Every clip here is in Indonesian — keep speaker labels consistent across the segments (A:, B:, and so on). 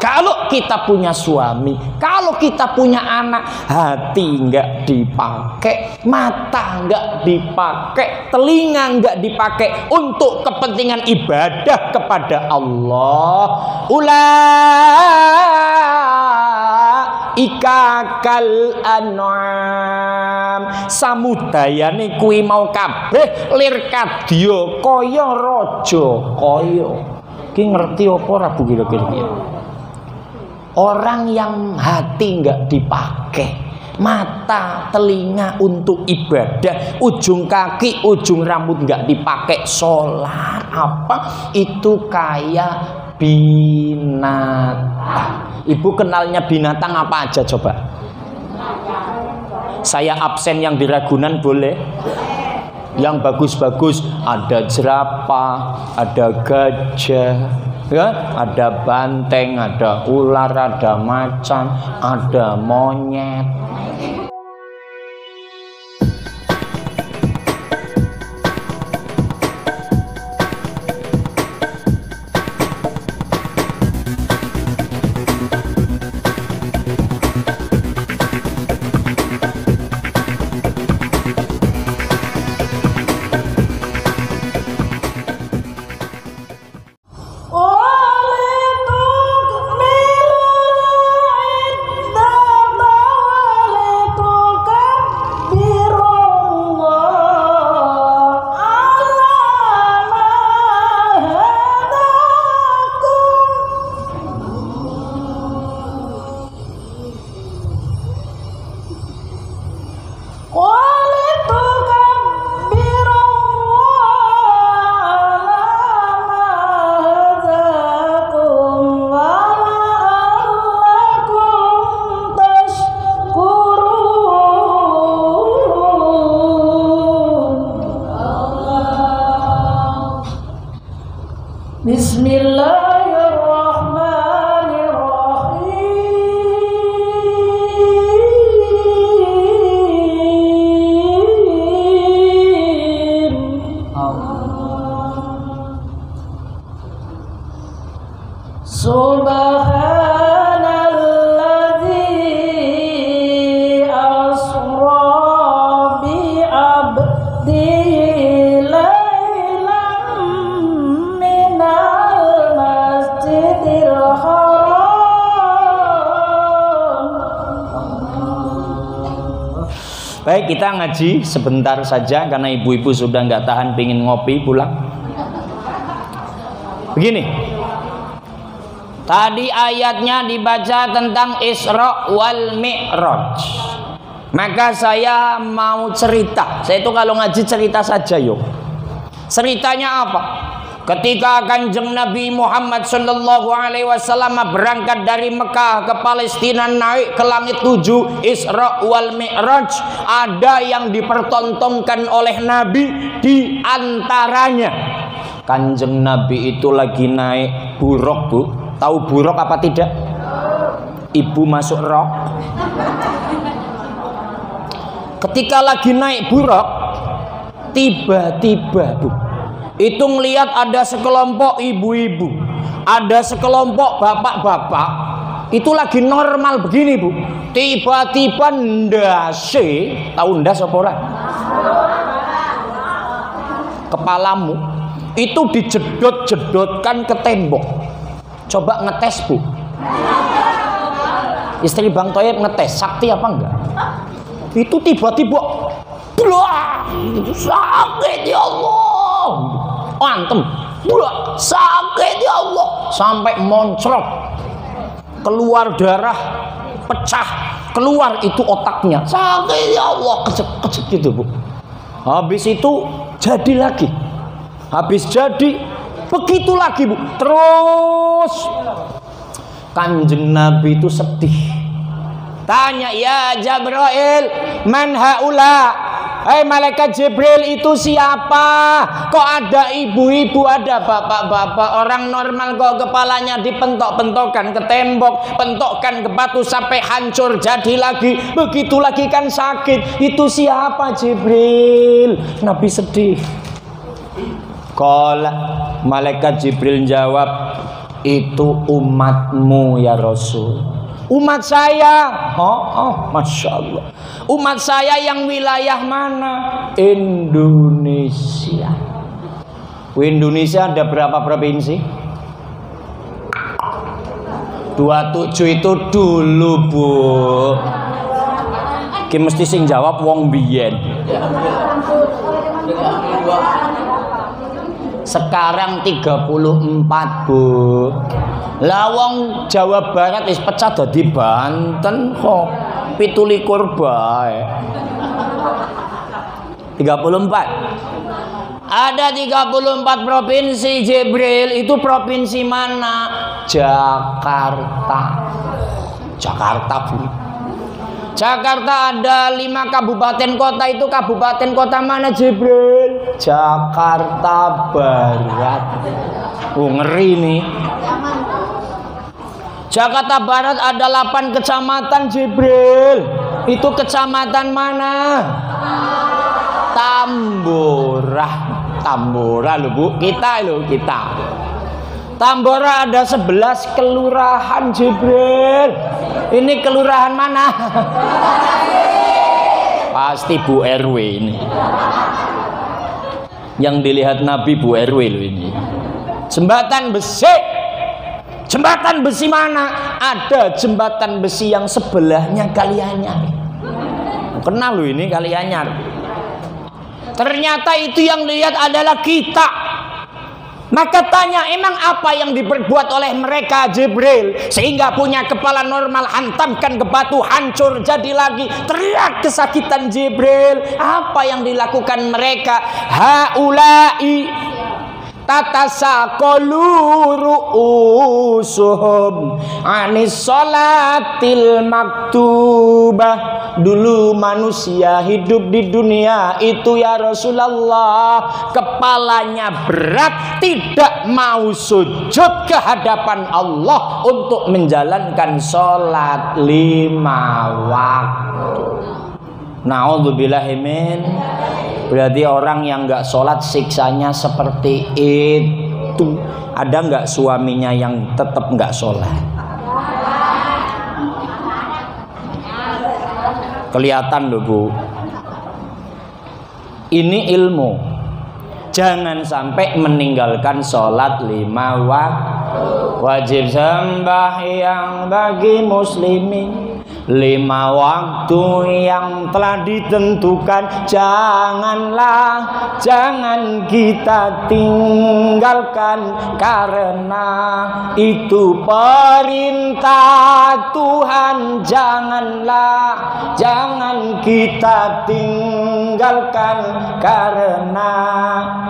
A: Kalau kita punya suami, kalau kita punya anak, hati nggak dipakai, mata nggak dipakai, telinga nggak dipakai untuk kepentingan ibadah kepada Allah, ulaika kal an'am, samudayane kuwi mau kabeh lir kadya kaya raja kaya. Ki ngerti apa ora Bu kira-kira? Orang yang hati nggak dipakai, mata, telinga untuk ibadah, ujung kaki, ujung rambut nggak dipakai sholat, apa itu kayak binatang. Ibu kenalnya binatang apa aja coba? Saya absen yang di Ragunan boleh? Yang bagus-bagus ada jerapah, ada gajah, ya, ada banteng, ada ular, ada macan, ada monyet. Baik, kita ngaji sebentar saja karena ibu-ibu sudah nggak tahan pingin ngopi pulang. Begini, tadi ayatnya dibaca tentang Isra wal Mi'raj. Maka saya mau cerita. Saya itu kalau ngaji cerita saja yuk. Ceritanya apa? Ketika Kanjeng Nabi Muhammad sallallahu alaihi wasallam berangkat dari Mekah ke Palestina naik ke langit 7 Isra wal Mi'raj, ada yang dipertontonkan oleh Nabi. Di antaranya Kanjeng Nabi itu lagi naik buruk, Bu. Tahu buruk apa tidak? Ibu masuk rok. Ketika lagi naik buruk, tiba-tiba, Bu, itu ngelihat ada sekelompok ibu-ibu, ada sekelompok bapak-bapak, itu lagi normal begini, Bu. Tiba-tiba ndase, tahu ndas apa ora? Kepalamu itu dijedot-jedotkan ke tembok. Coba ngetes, Bu. Istri Bang Toyib ngetes, sakti apa enggak? Itu tiba-tiba blah, sakit ya Allah. Antem, blah, sakit ya Allah. Sampai moncrot, keluar darah, pecah, keluar itu otaknya. Sakit ya Allah, kecek-kecek gitu, Bu. Habis itu jadi lagi. Habis jadi begitu lagi, Bu. Terus Kanjeng Nabi itu sedih. Tanya, ya Jibril, man haula? Hei malaikat Jibril, itu siapa? Kok ada ibu-ibu, ada bapak-bapak? Orang normal kok kepalanya dipentok-pentokkan ke tembok, pentokkan ke batu sampai hancur jadi lagi. Begitu lagi kan sakit. Itu siapa Jibril? Nabi sedih. Qala, malaikat Jibril jawab, Itu umatmu ya Rasul. Umat saya, Masya Allah. Umat saya yang wilayah mana? Indonesia. Indonesia ada berapa provinsi? 27 itu dulu, Bu. Ki mesti sing jawab wong biyen. Sekarang 34, Bu. Lah wong Jawa Barat wis pecah dadi Banten kok 27 bae. 34. Ada 34 provinsi, Jibril. Itu provinsi mana? Jakarta. Jakarta, Bu. Jakarta ada 5 kabupaten kota. Itu kabupaten kota mana, Jibril? Jakarta Barat. Ngeri nih. Jakarta Barat ada 8 kecamatan, Jibril. Itu kecamatan mana? Tambora loh, Bu. Kita. Tambora ada 11 kelurahan, Jibril. Ini kelurahan mana? Pasti Bu RW ini. Yang dilihat Nabi Bu RW loh ini. Jembatan besi. Jembatan besi mana? Ada jembatan besi yang sebelahnya Kalianyar. Kenal loh ini Kalianyar. Ternyata itu yang dilihat adalah kita. Maka tanya, emang apa yang diperbuat oleh mereka, Jibril, sehingga punya kepala normal, hantamkan ke batu, hancur jadi lagi. Teriak kesakitan Jibril. Apa yang dilakukan mereka? Haulai tatasaqalu ru'usuhum anis sholatil maktubah. Dulu manusia hidup di dunia itu ya Rasulullah, kepalanya berat, tidak mau sujud ke hadapan Allah untuk menjalankan sholat 5 waktu. Na'udzubillahimin. Berarti orang yang nggak sholat siksanya seperti itu. Ada nggak suaminya yang tetap nggak sholat? Kelihatan loh, Bu. Ini ilmu. Jangan sampai meninggalkan sholat 5 waktu. Wajib sembahyang bagi muslimin 5 waktu yang telah ditentukan. Jangan kita tinggalkan, karena itu perintah Tuhan. Jangan kita tinggalkan, karena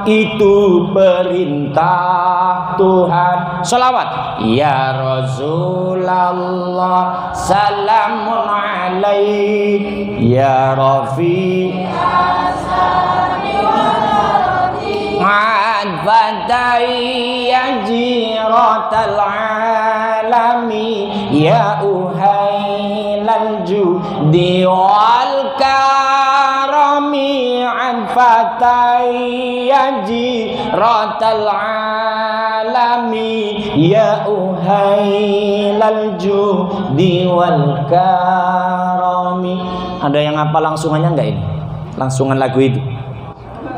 A: itu perintah Tuhan. Sholawat. Ya Rasulullah salamun alaik, ya Rafi Fatai ya jiratal alami, ya uhailal judi wal karami, fatai ya jiratal alami, ya uhailal judi wal karami. Ada yang apa langsungannya enggak ini? Langsungan lagu itu.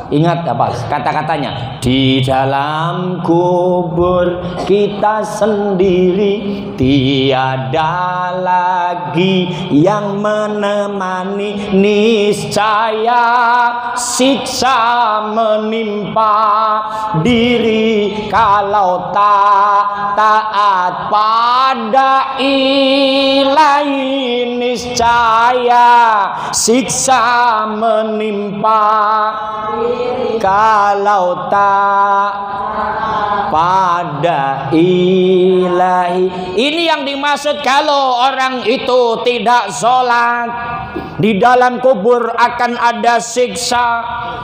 A: Ingat apa kata-katanya? Di dalam kubur kita sendiri, tiada lagi yang menemani. Niscaya siksa menimpa diri kalau tak taat pada Ilahi. Niscaya siksa menimpa kalau tak pada Ilahi. Ini yang dimaksud kalau orang itu tidak sholat, di dalam kubur akan ada siksa.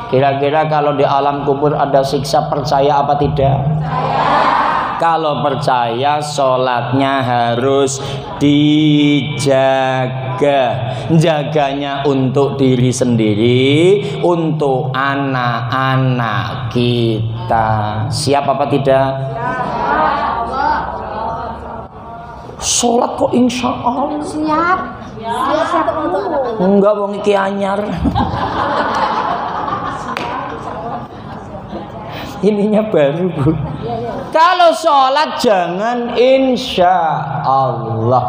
A: Kira-kira kalau di alam kubur ada siksa, percaya apa tidak? Kalau percaya, sholatnya harus dijaga. Jaganya untuk diri sendiri, untuk anak-anak kita. Siap apa tidak? Sholat kok insya Allah.
B: Siap. Siap
A: Enggak, wong iki anyar. Ininya baru, Bu. Kalau sholat jangan insya Allah.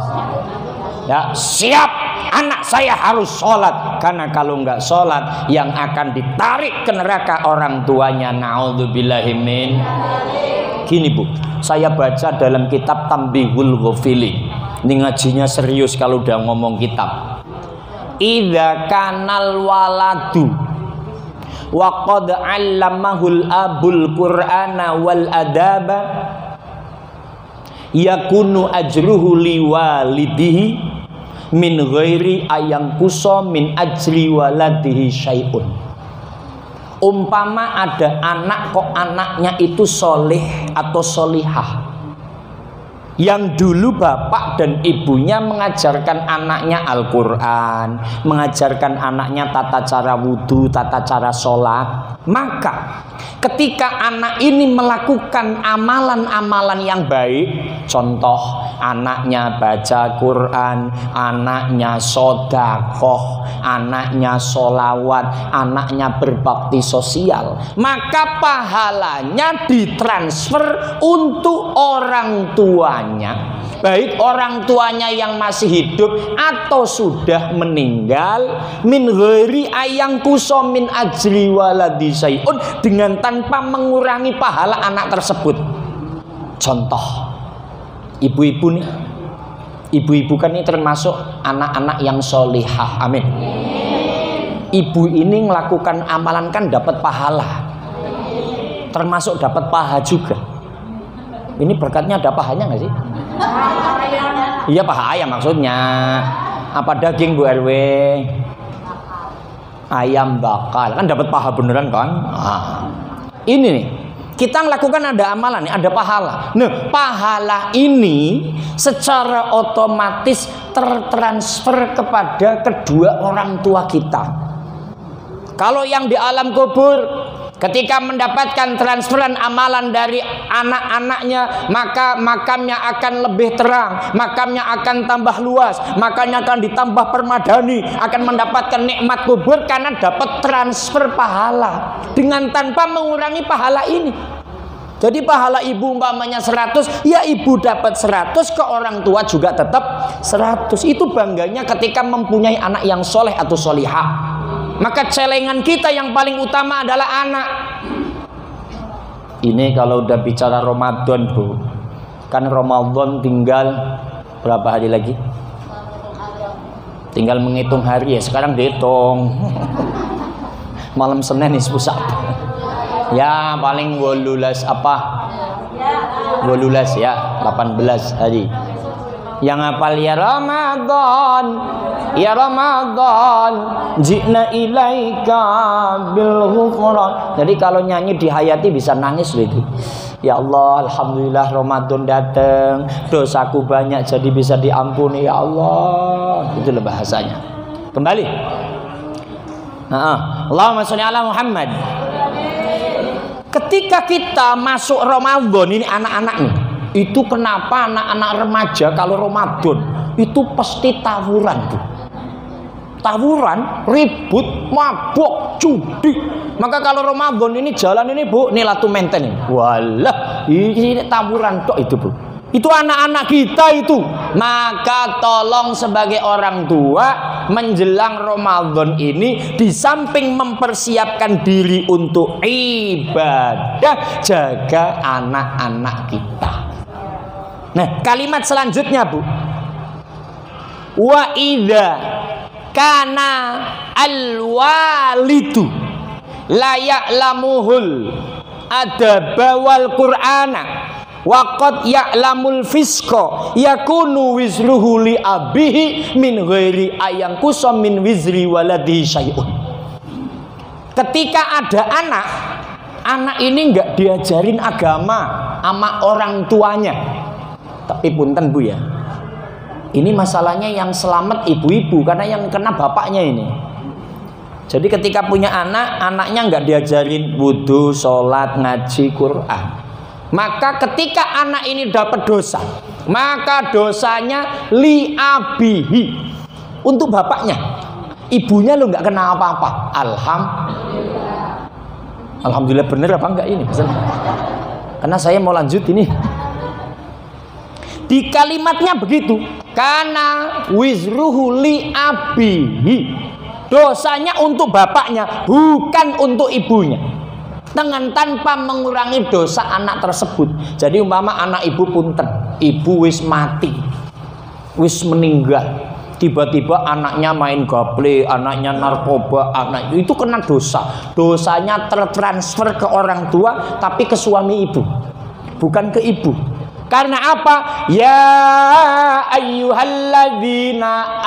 A: Ya, siap, anak saya harus sholat. Karena kalau nggak sholat, yang akan ditarik ke neraka orang tuanya. Na'udzubillahi min. Gini, Bu, saya baca dalam kitab Tambihul Ghafilin. Ini ngajinya serius kalau udah ngomong kitab. Idza kanal waladu wa qad 'allamahul abul qur'ana wal adaba yakunu ajruhu liwalidihi min ghairi ayang kuso min ajri waladihi syai'un. Umpama ada anak kok anaknya itu soleh atau solihah, yang dulu bapak dan ibunya mengajarkan anaknya Al-Quran, mengajarkan anaknya tata cara wudhu, tata cara sholat, maka ketika anak ini melakukan amalan-amalan yang baik, contoh anaknya baca Quran, anaknya sodakoh, anaknya sholawat, anaknya berbakti sosial, maka pahalanya ditransfer untuk orang tuanya, baik orang tuanya yang masih hidup atau sudah meninggal, min ghairi ayang kuso min ajri waladi syai'un, dengan tanpa mengurangi pahala anak tersebut. Contoh, ibu-ibu nih, ibu-ibu kan ini termasuk anak-anak yang solihah, amin. Ibu ini melakukan amalan kan dapat pahala, termasuk dapat paha juga. Ini berkatnya ada pahanya nggak sih? Iya, paha ayam maksudnya. Apa daging, Bu RW? Ayam bakal kan dapat paha beneran kan? Ini nih, kita melakukan ada amalan nih, ada pahala. Nah, pahala ini secara otomatis tertransfer kepada kedua orang tua kita. Kalau yang di alam kubur, ketika mendapatkan transferan amalan dari anak-anaknya, maka makamnya akan lebih terang, makamnya akan tambah luas, makamnya akan ditambah permadani, akan mendapatkan nikmat kubur karena dapat transfer pahala dengan tanpa mengurangi pahala ini. Jadi pahala ibu umpamanya 100, ya ibu dapat 100, ke orang tua juga tetap 100. Itu bangganya ketika mempunyai anak yang soleh atau solihah. Maka celengan kita yang paling utama adalah anak. Ini kalau udah bicara Ramadan, Bu. Kan Ramadan tinggal berapa hari lagi? Tinggal menghitung hari ya. Sekarang dihitung. Malam Senin nih pusat. Ya paling 18 apa? 18 ya, 18 hari. Yang hafal ya Ramadan, ya Ramadan, jina ilaika bil ghufran. Jadi kalau nyanyi dihayati bisa nangis loh itu. Ya Allah, alhamdulillah Ramadan datang, dosaku banyak jadi bisa diampuni ya Allah. Itulah bahasanya. Kembali. Allahumma sholli ala Muhammad. Ketika kita masuk Ramadan ini anak-anak nih, itu kenapa anak-anak remaja kalau Ramadan itu pasti tawuran, Bu. Tawuran, ribut, mabuk, judi. Maka kalau Ramadan ini jalan ini, Bu, nih latu menten ini. Walah, ini tawuran tok itu, Bu. Itu anak-anak kita itu. Maka tolong sebagai orang tua menjelang Ramadan ini, di samping mempersiapkan diri untuk ibadah, jaga anak-anak kita. Nah, kalimat selanjutnya, Bu. Wa idza kana al-walidu la ya'lamuhul adaba wal qur'ana wa qad ya'lamul fisqa yakunu wizruhu li abihi min ghairi ayang kusam min wizri waladihi syai'un. Ketika ada anak ini enggak diajarin agama sama orang tuanya. Tapi punten, Bu ya, ini masalahnya yang selamat ibu-ibu, karena yang kena bapaknya ini. Jadi ketika punya anak, anaknya nggak diajarin wudhu, sholat, ngaji, Quran, maka ketika anak ini dapat dosa, maka dosanya li abihi, untuk bapaknya. Ibunya lo nggak kena apa-apa. Alhamdulillah, bener apa enggak ini? Karena saya mau lanjut ini. Di kalimatnya begitu, karena wizruhu li abihi, dosanya untuk bapaknya, bukan untuk ibunya, dengan tanpa mengurangi dosa anak tersebut. Jadi umpama anak ibu punten, ibu wis mati, wis meninggal, tiba-tiba anaknya main gaple, anaknya narkoba, anak itu kena dosa. Dosanya tertransfer ke orang tua, tapi ke suami ibu, bukan ke ibu. Karena apa? Ya ayyuhalladzina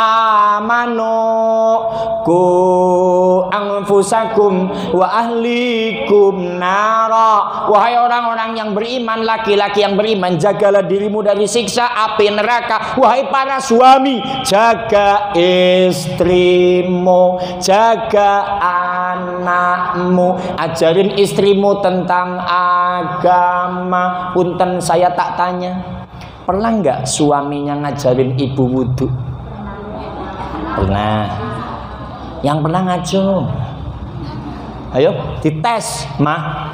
A: amanu qu anfusakum wa ahlikum nara. Wahai orang-orang yang beriman, laki-laki yang beriman, jagalah dirimu dari siksa api neraka. Wahai para suami, jaga istrimu, jaga anakmu, ajarin istrimu tentang agama. Punten saya tak tanya, pernah nggak suaminya ngajarin ibu wudhu? Pernah. Yang pernah ngajung, ayo dites, mah.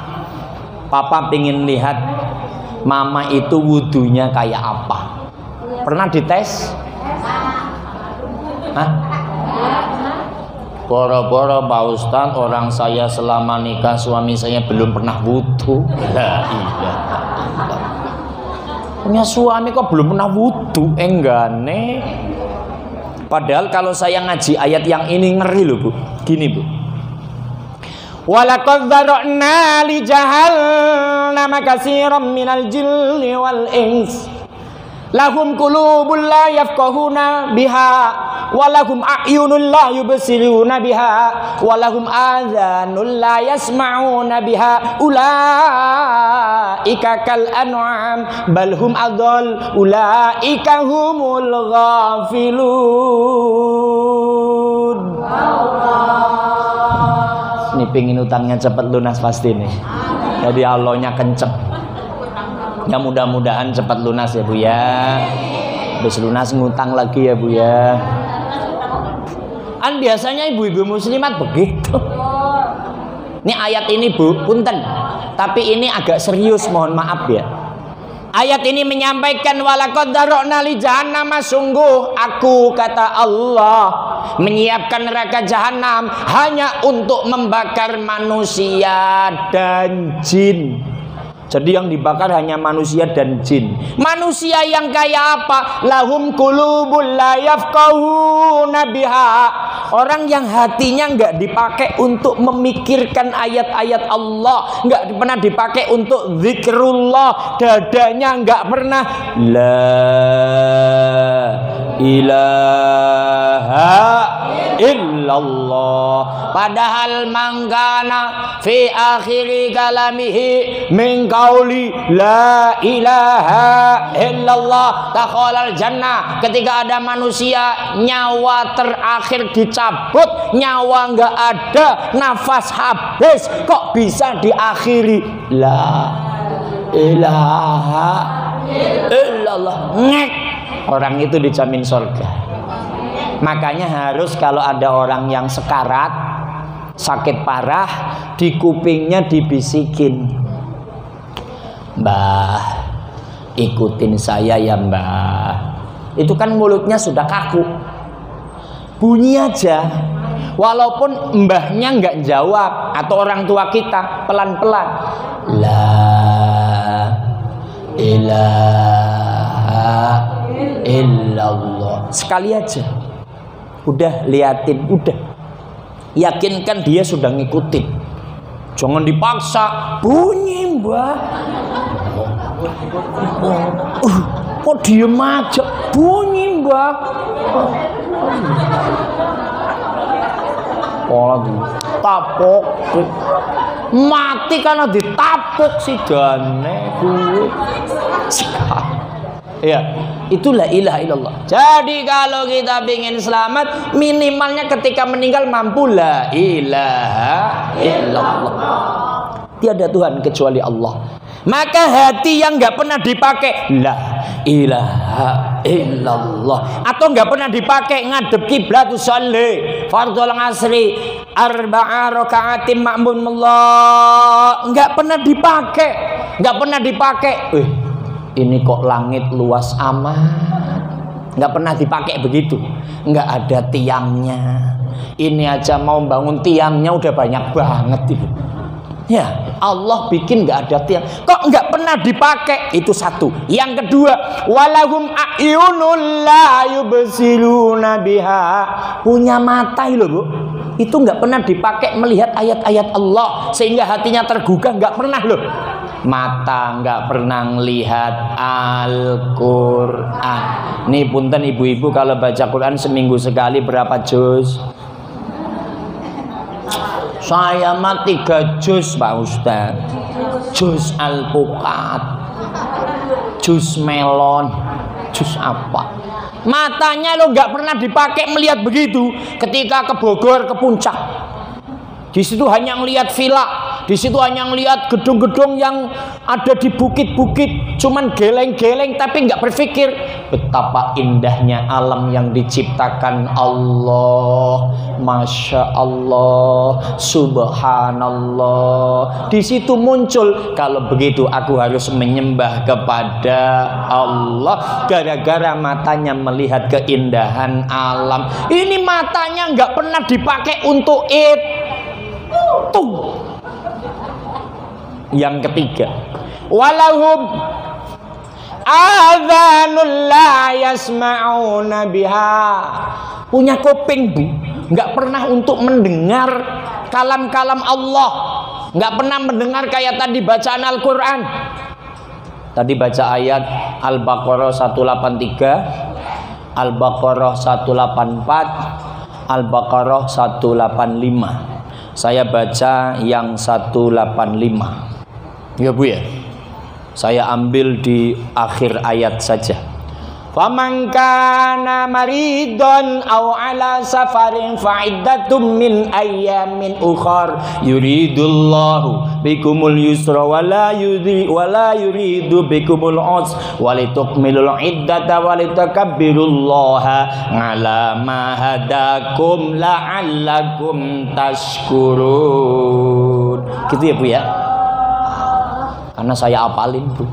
A: Papa pengen lihat mama itu wudhunya kayak apa. Pernah dites? Hah? Boro-boro Pak Ustadz, orang saya selama nikah suami saya belum pernah wudhu. La ilaha. Punya suami kok belum pernah wudhu? Enggane. Padahal kalau saya ngaji ayat yang ini ngeri loh Bu. Gini Bu. Walaqad dzara'na li jahannama katsiran minal jinni wal ins. Lahum qulubun la yafqahuna biha, walahum a'yunun la yubsiruna biha, walahum adhanun la yasma'una biha. Ulaika kal an'am bal hum adall, ulaika humul ghafilun. Ini pingin utangnya cepat lunas pasti nih. Jadi Allahnya kenceng. Ya mudah-mudahan cepat lunas ya Bu ya. Habis lunas ngutang lagi ya Bu ya. Kan biasanya ibu-ibu muslimat begitu. Ini ayat ini Bu, punten. Tapi ini agak serius, mohon maaf ya. Ayat ini menyampaikan walaqad dzara'na li jahannam, sungguh aku kata Allah menyiapkan neraka jahanam hanya untuk membakar manusia dan jin. Jadi yang dibakar hanya manusia dan jin. Manusia yang kayak apa? Lahum qulubul la yafqahuna biha. Orang yang hatinya enggak dipakai untuk memikirkan ayat-ayat Allah, enggak pernah dipakai untuk zikrullah, dadanya enggak pernah la ilaha illallah. Padahal mangkana fi akhiri kalamihi min qauli la ilaha illallah takhalal jannah. Ketika ada manusia nyawa terakhir dicabut, nyawa enggak ada, nafas habis, kok bisa diakhiri la ilaha illallah, ngek, orang itu dijamin surga. Makanya harus kalau ada orang yang sekarat, sakit parah, di kupingnya dibisikin, Mbah, ikutin saya ya Mbah. Itu kan mulutnya sudah kaku, bunyi aja. Walaupun mbahnya nggak jawab atau orang tua kita, pelan-pelan la ilaha illallah, sekali aja. Udah liatin, udah yakinkan dia sudah ngikutin. Jangan dipaksa, bunyi Mbah. Kok diem aja, bunyi Mbah. Tapok mati karena ditapuk si jane kuwi. Ya, itulah ilaha illallah. Jadi kalau kita ingin selamat, minimalnya ketika meninggal mampu la ilaha illallah. Tiada Tuhan kecuali Allah. Maka hati yang nggak pernah dipakai la ilaha illallah, atau nggak pernah dipakai ngadep kiblat sholli fardhul asri arba'a raka'atin ma'mumullah, nggak pernah dipakai. Ini kok langit luas amat, nggak pernah dipakai begitu, nggak ada tiangnya. Ini aja mau bangun tiangnya udah banyak banget itu. Ya, Allah bikin nggak ada tiang, kok nggak pernah dipakai. Itu satu. Yang kedua, walahum a'yunul la yubsiruna biha, punya mata loh Bu, itu nggak pernah dipakai melihat ayat-ayat Allah sehingga hatinya tergugah, nggak pernah loh. Mata nggak pernah melihat Al-Quran. Nih punten ibu-ibu, kalau baca Quran seminggu sekali berapa juz? Saya mah 3 juz Pak Ustaz. Juz alpukat, juz melon, juz apa? Matanya lo nggak pernah dipakai melihat begitu. Ketika ke Bogor, ke Puncak, di situ hanya melihat villa, di situ hanya melihat gedung-gedung yang ada di bukit-bukit, cuman geleng-geleng, tapi nggak berpikir betapa indahnya alam yang diciptakan Allah. Masya Allah, subhanallah. Di situ muncul, kalau begitu aku harus menyembah kepada Allah, gara-gara matanya melihat keindahan alam. Ini matanya nggak pernah dipakai untuk itu. Yang ketiga, walahum adzanul la yasma'una biha, punya kuping Bu, nggak pernah untuk mendengar kalam-kalam Allah, nggak pernah mendengar kayak tadi bacaan Al-Quran. Tadi baca ayat Al-Baqarah 183, Al-Baqarah 184, Al-Baqarah 185. Saya baca yang 185. Ya Bu ya, saya ambil di akhir ayat saja. Faman kana maridun aw ala safarin fa'iddatum min ayyamin ukhar yuridullahu bikumul yusra wala yuridu bikumul usra walitukmilul iddata walitakabbirullaha ala ma hadakum la'allakum tashkurun. Gitu ya Bu ya, karena saya apalin Bu.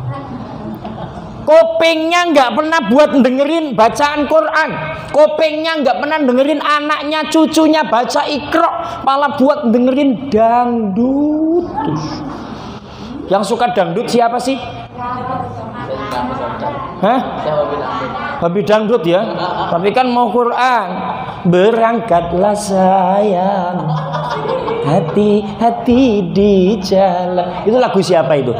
A: Kupingnya nggak pernah buat dengerin bacaan Quran, kupingnya nggak pernah dengerin anaknya cucunya baca Iqra, malah buat dengerin dangdut. Yang suka dangdut siapa sih? Hah? Babi dangdut ya? Tapi kan mau Quran. Berangkatlah sayang, hati-hati di jalan. Itu lagu siapa itu?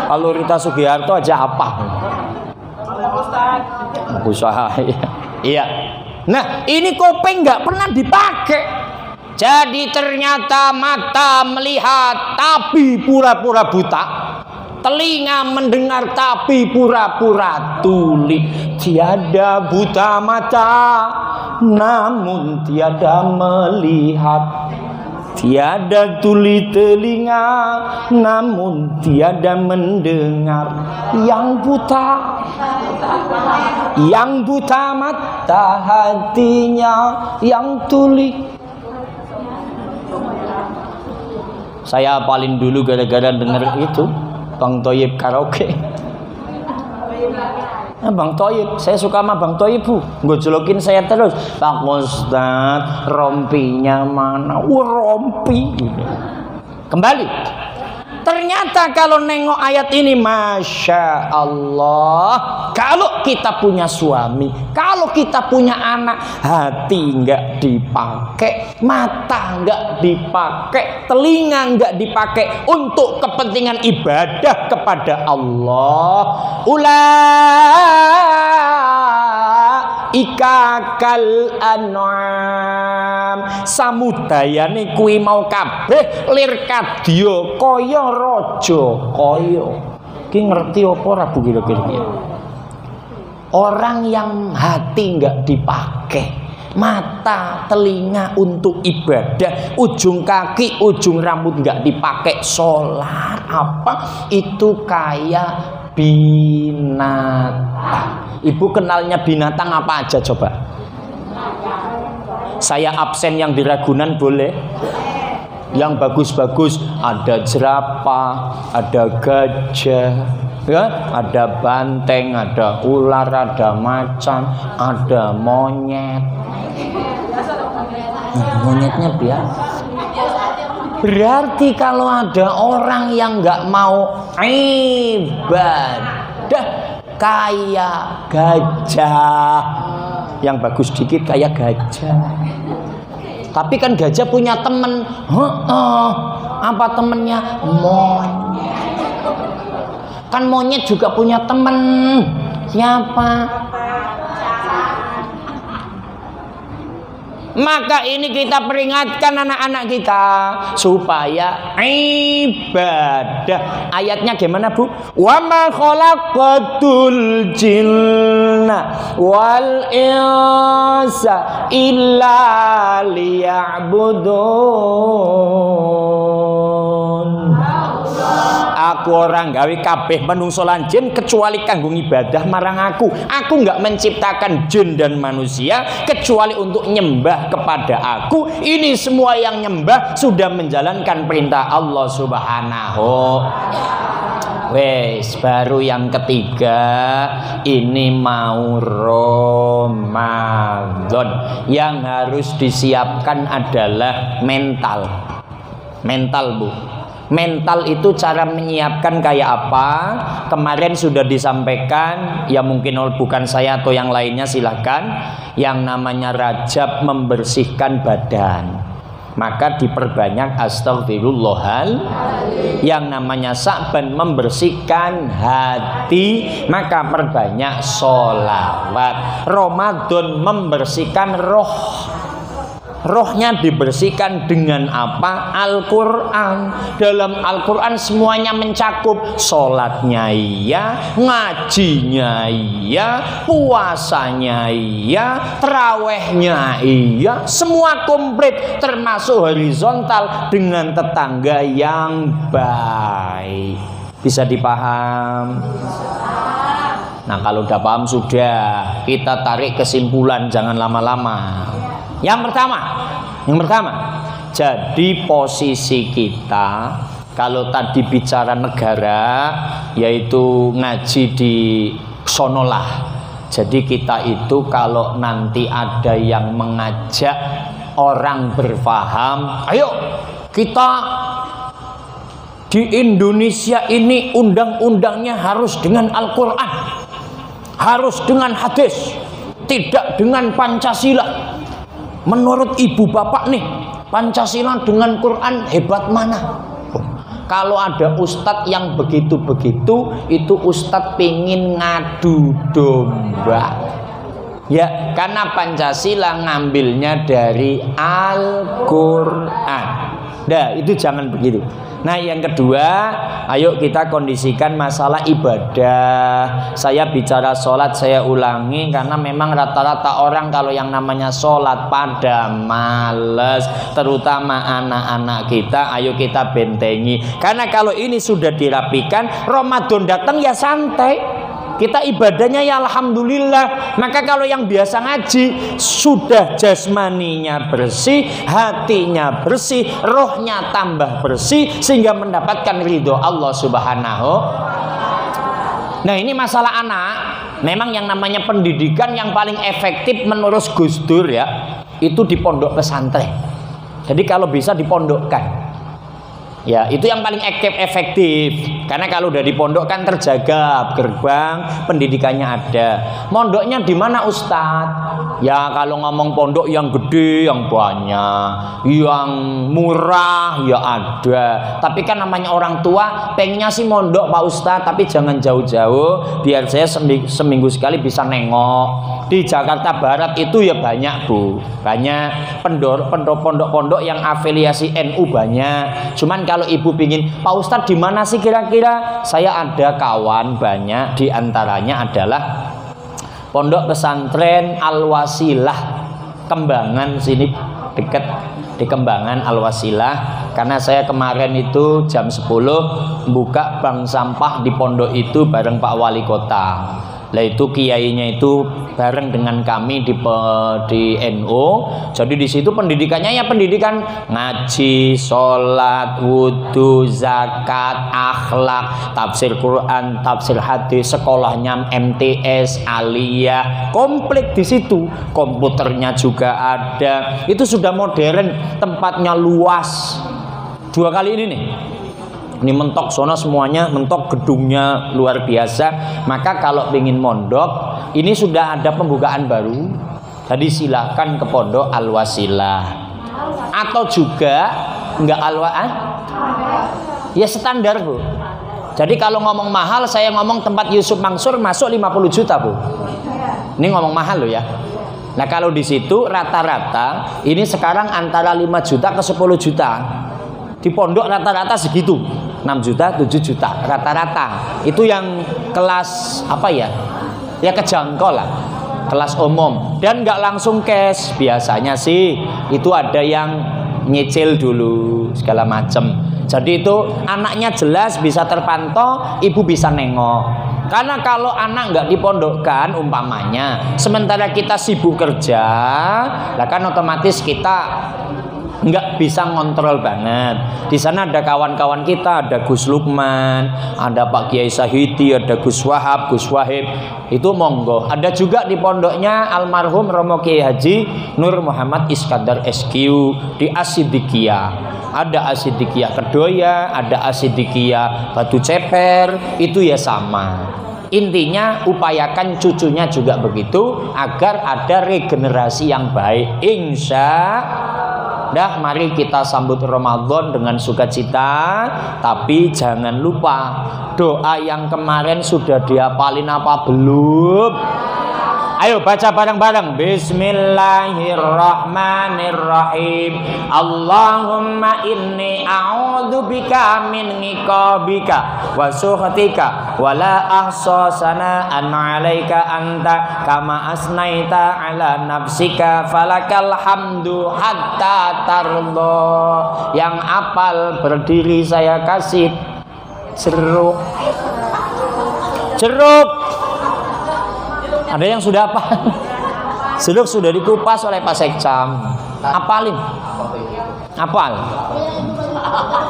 A: Kalau Rita Sugiharto aja apa? Usaha. Iya. Nah, ini kuping nggak pernah dipakai. Jadi ternyata mata melihat tapi pura-pura buta, telinga mendengar tapi pura-pura tuli. Tiada buta mata, namun tiada melihat. Tiada tuli telinga, namun tiada mendengar. Yang buta mata hatinya, yang tuli. Saya hafalin dulu gara-gara denger itu Bang Thoyib karaoke. Bang Thoyib, saya suka sama Bang Thoyib Bu, ngejolokin saya terus. Pak Ustadz, rompinya mana? Rompi. Kembali. Ternyata kalau nengok ayat ini, Masya Allah, kalau kita punya suami, kalau kita punya anak, hati nggak dipakai, mata nggak dipakai, telinga nggak dipakai untuk kepentingan ibadah kepada Allah. Ikakal an'am, samudayane kuwi mau kabeh lir kadya kaya raja kaya. Ki ngerti apa ora Bu kira-kira? Orang yang hati nggak dipakai, mata, telinga untuk ibadah, ujung kaki, ujung rambut nggak dipakai sholat, apa itu kayak binatang. Ibu kenalnya binatang apa aja coba? Saya absen yang di Ragunan boleh? Yang bagus-bagus ada jerapah, ada gajah, ya, ada banteng, ada ular, ada macan, ada monyet. Monyetnya biasa. Berarti kalau ada orang yang nggak mau ibadah kayak gajah, yang bagus dikit kayak gajah. Tapi kan gajah punya temen. Apa temennya? Monyet. Kan monyet juga punya temen. Siapa? Maka ini kita peringatkan anak-anak kita supaya ibadah. Ayatnya gimana, Bu? Wa ma khalaqatul jinna wal insa illa liya'budun. Aku orang gawe kabeh menungso lan jin kecuali kanggo ibadah marang aku. Aku enggak menciptakan jin dan manusia kecuali untuk nyembah kepada aku. Ini semua yang nyembah sudah menjalankan perintah Allah Subhanahu. Wes, baru yang ketiga, ini mau Ramadan. Yang harus disiapkan adalah mental. Mental, Bu. Mental itu cara menyiapkan kayak apa? Kemarin sudah disampaikan, ya mungkin bukan saya atau yang lainnya silahkan. Yang namanya Rajab membersihkan badan, maka diperbanyak astaghfirullahal. Yang namanya Sa'ban membersihkan hati, maka perbanyak sholawat. Ramadan membersihkan roh. Rohnya dibersihkan dengan apa? Al-Quran. Dalam Al-Quran semuanya mencakup. Sholatnya iya, ngajinya iya, puasanya iya, terawihnya iya, semua komplit, termasuk horizontal dengan tetangga yang baik. Bisa dipaham? Nah, kalau udah paham sudah, kita tarik kesimpulan, jangan lama-lama. Yang pertama, jadi posisi kita kalau tadi bicara negara, yaitu ngaji di sonolah. Jadi kita itu kalau nanti ada yang mengajak orang berfaham, ayo kita di Indonesia ini undang-undangnya harus dengan Al-Quran, harus dengan hadis, tidak dengan Pancasila. Menurut ibu bapak nih, Pancasila dengan Quran hebat mana? Kalau ada ustadz yang begitu-begitu, itu ustadz pengen ngadu domba. Ya, karena Pancasila ngambilnya dari Al-Quran. Nah, itu jangan begitu. Nah, yang kedua, ayo kita kondisikan masalah ibadah. Saya bicara sholat, saya ulangi, karena memang rata-rata orang kalau yang namanya sholat pada males, terutama anak-anak kita. Ayo kita bentengi, karena kalau ini sudah dirapikan, Ramadan datang ya santai. Kita ibadahnya ya alhamdulillah. Maka kalau yang biasa ngaji, sudah jasmaninya bersih, hatinya bersih, rohnya tambah bersih, sehingga mendapatkan ridho Allah Subhanahu. Nah, ini masalah anak. Memang yang namanya pendidikan yang paling efektif menurut Gus Dur ya, itu di pondok pesantren. Jadi kalau bisa dipondokkan. Ya, itu yang paling efektif. Karena kalau udah di pondok kan terjaga gerbang pendidikannya ada. Mondoknya di mana, Ustadz? Ya, kalau ngomong pondok yang gede, yang banyak, yang murah ya ada. Tapi kan namanya orang tua pengennya sih mondok Pak Ustadz, tapi jangan jauh-jauh, biar saya seminggu sekali bisa nengok. Di Jakarta Barat itu ya banyak, Bu. Banyak pondok-pondok yang afiliasi NU banyak. Cuman kalau ibu pingin, Pak Ustadz di mana sih kira-kira? Saya ada kawan banyak, di antaranya adalah Pondok Pesantren Al-Wasilah Kembangan sini dekat di Kembangan Al-Wasilah, karena saya kemarin itu jam 10 buka bank sampah di pondok itu bareng Pak Wali Kota. Lah itu kiainya itu bareng dengan kami di NU. Jadi di situ pendidikannya ya pendidikan ngaji, sholat, wudhu, zakat, akhlak, tafsir Quran, tafsir hadis, sekolahnya MTS, aliyah, komplit di situ. Komputernya juga ada. Itu sudah modern, tempatnya luas. 2 kali ini nih. Ini mentok sono semuanya, mentok gedungnya luar biasa. Maka kalau ingin mondok, ini sudah ada pembukaan baru. Jadi silakan ke pondok Al-Wasilah. Atau juga enggak ya standar, Bu. Jadi kalau ngomong mahal, saya ngomong tempat Yusuf Mansur masuk 50 juta, Bu. Ini ngomong mahal loh ya. Nah kalau di situ rata-rata ini sekarang antara 5 juta ke 10 juta. Di pondok rata-rata segitu. 6 juta, 7 juta rata-rata. Itu yang kelas apa ya? Ya kejangkau lah. Kelas umum dan nggak langsung cash. Biasanya sih itu ada yang nyicil dulu segala macem. Jadi itu anaknya jelas bisa terpantau, ibu bisa nengok. Karena kalau anak nggak dipondokkan umpamanya, sementara kita sibuk kerja, lah kan otomatis kita nggak bisa ngontrol banget. Di sana ada kawan-kawan kita, ada Gus Lukman, ada Pak Kiai Sahidi, ada Gus Wahab, Gus Wahib. Itu monggo. Ada juga di pondoknya almarhum Romo Kiai Haji Nur Muhammad Iskandar SQ di Asidikiyah. Ada Asidikiyah Kedoya, ada Asidikiyah Batu Ceper. Itu ya sama. Intinya upayakan cucunya juga begitu agar ada regenerasi yang baik. Dah, mari kita sambut Ramadan dengan sukacita. Tapi jangan lupa doa yang kemarin sudah dihafalin apa belum? Ayo baca bareng-bareng. Bismillahirrahmanirrahim. Allahumma inni a'udzubika min iqabika wa sukhtika wa la ahsa sana'an 'alaika anta kama asnaita 'ala nafsika falakal hamdu hatta tardo. Yang apal berdiri saya kasih jeruk. Ada yang sudah apa? Jeruk sudah dikupas oleh Pak Sekcam. Apalin? Apal?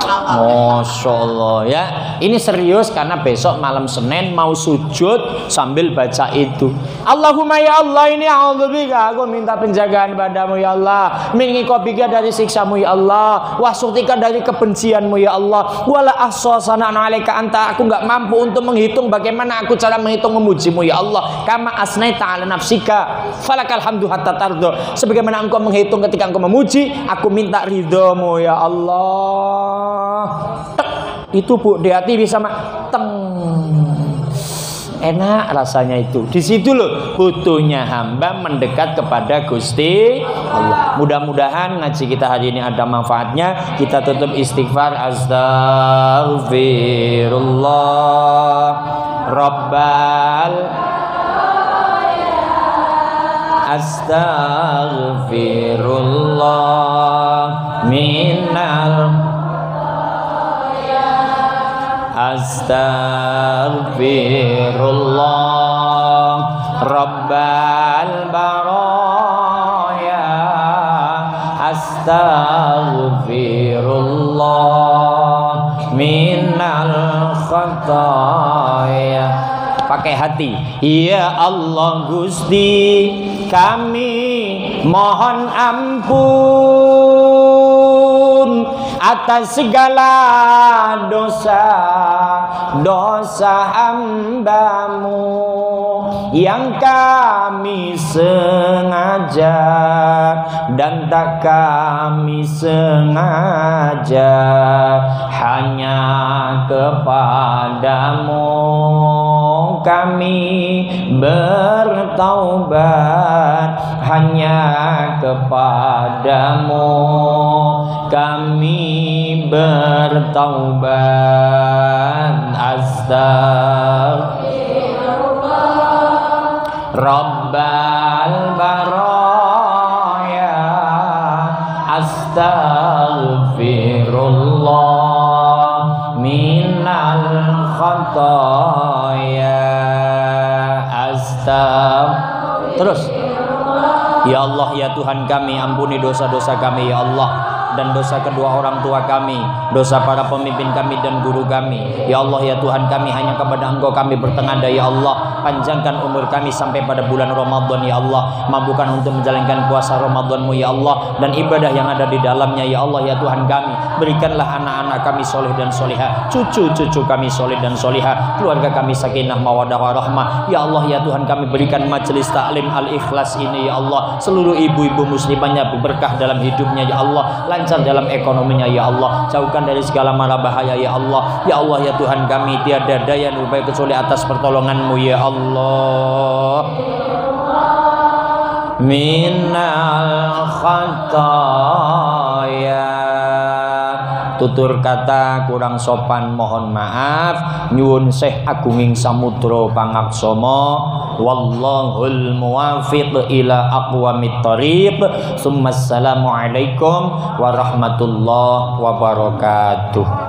A: Masya Allah ya. Ini serius karena besok malam Senin mau sujud sambil baca itu. Allahumma ya Allah ini a'udzubika, aku minta penjagaan padamu ya Allah. Min iqabika dari siksamu ya Allah. Wasutika dari kebencianmu ya Allah. Wala ahsasana 'alaika anta, aku enggak mampu untuk menghitung bagaimana aku cara menghitung memujimu ya Allah. Kama asnaita 'ala nafsika falakal hamdu hatta tardo. Sebagaimana engkau menghitung ketika engkau memuji, aku minta ridhomu ya Allah. Itu Bu, di hati bisa enak rasanya itu. Di situ loh butuhnya hamba mendekat kepada Gusti Allah. Mudah-mudahan ngaji kita hari ini ada manfaatnya. Kita tutup istighfar. Astaghfirullah Rabbal Astaghfirullah minal Astaghfirullah Rabbal baraya Astaghfirullah minal khataya. Pakai hati. Ya Allah Gusti, kami mohon ampun atas segala dosa hambamu yang kami sengaja dan tak kami sengaja, hanya kepadamu kami bertaubat, hanya kepadamu kami bertaubat. Astaghfirullah Rabbal baraya khataya Terus, ya Allah ya Tuhan kami, ampuni dosa-dosa kami ya Allah, dan dosa kedua orang tua kami, dosa para pemimpin kami dan guru kami. Ya Allah ya Tuhan kami, hanya kepada Engkau kami bertengadah ya Allah. Panjangkan umur kami sampai pada bulan Ramadan ya Allah. Mampukan untuk menjalankan puasa Ramadan-Mu ya Allah, dan ibadah yang ada di dalamnya ya Allah ya Tuhan kami. Berikanlah anak-anak kami soleh dan solihah, cucu-cucu kami soleh dan solihah, keluarga kami sakinah mawaddah warahmah. Ya Allah ya Tuhan kami, berikan majelis taklim Al-Ikhlas ini ya Allah, seluruh ibu-ibu muslimahnya berkah dalam hidupnya ya Allah, lancar dalam ekonominya ya Allah, jauhkan dari segala mara bahaya ya Allah. Ya Allah ya Tuhan kami, tiada daya upaya kecuali atas pertolongan-Mu ya Allah. Minal khataya, tutur kata kurang sopan mohon maaf, nyuwun seh agunging samudra pangaksama, wallahul muwafiq ila aqwamit thoriq. Assalamualaikum warahmatullahi wabarakatuh.